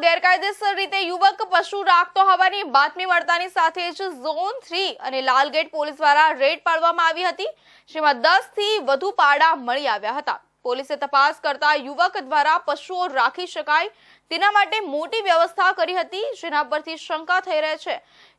ગેરકાયદેસર રીતે યુવક પશુ રાખતો હોવાની બાતમી મળતાની સાથે જ ઝોન 3 અને લાલગેટ પોલીસ દ્વારા રેડ પાડવામાં આવી હતી, જેમાં 10 થી વધુ પાડા મળી આવ્યા હતા। પોલીસે તપાસ કરતા યુવક દ્વારા પશુઓ રાખી શકાય તેના માટે મોટી વ્યવસ્થા કરી હતી, જેના પરથી શંકા થઈ રહી છે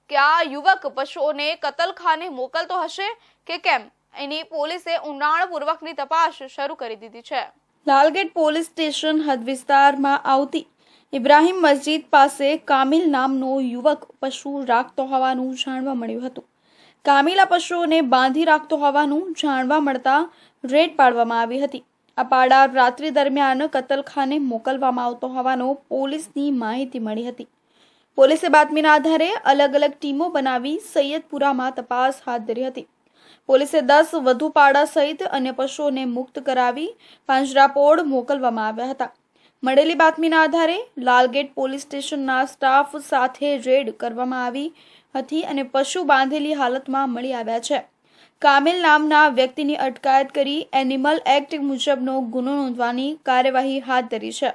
કે આ યુવક પશુઓને કતલખાને મોકલતો હશે કે કેમ। એની પોલીસે ઊંડાણપૂર્વકની તપાસ શરૂ કરી દીધી છે। લાલગેટ પોલીસ સ્ટેશન હદ વિસ્તારમાં આવતી ઇબ્રાહિમ મસ્જિદ પાસે કામિલ નામનો યુવક પશુ રાખતો હોવાનું જાણવા મળ્યું હતું। કામિલ આ પશુઓને બાંધી રાખતો હોવાનું જાણવા મળતા રેડ પાડવામાં આવી હતી। આ પાડા રાત્રિ દરમિયાન કતલખાને મોકલવામાં આવતો હોવાનો પોલીસની માહિતી મળી હતી। પોલીસે બાતમીના આધારે અલગ અલગ ટીમો બનાવી સૈયદપુરામાં તપાસ હાથ ધરી હતી। પોલીસે 10 વધુ પાડા સહિત અન્ય પશુઓને મુક્ત કરાવી પાંજરાપોળ મોકલવામાં આવ્યા હતા। મળેલી બાતમીના આધારે લાલગેટ પોલીસ સ્ટેશનના સ્ટાફ સાથે રેડ કરવામાં આવી હતી અને પશુ બાંધેલી હાલતમાં મળી આવ્યા છે। કામિલ નામના વ્યક્તિની અટકાયત કરી એનિમલ એક્ટ મુજબનો ગુનો નોંધવાની કાર્યવાહી હાથ ધરી છે।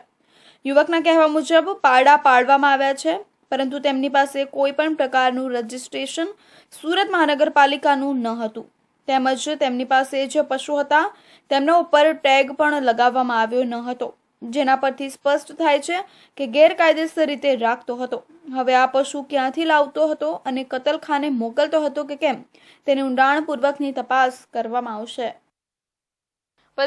યુવકના કહેવા મુજબ પાડા પાડવામાં આવ્યા છે, પરંતુ તેમની પાસે કોઈ પણ પ્રકારનું રજિસ્ટ્રેશન સુરત મહાનગરપાલિકાનું ન હતું, તેમજ તેમની પાસે જે પશુ હતા તેમના ઉપર ટેગ પણ લગાવવામાં આવ્યો ન હતો, જેના પરથી સ્પષ્ટ થાય છે કે ગેરકાયદેસર રીતે રાખતો હતો। હવે આ પશુ ક્યાંથી લાવતો હતો અને કતલખાને મોકલતો હતો કે કેમ તેની ઊંડાણપૂર્વકની તપાસ કરવામાં આવશે।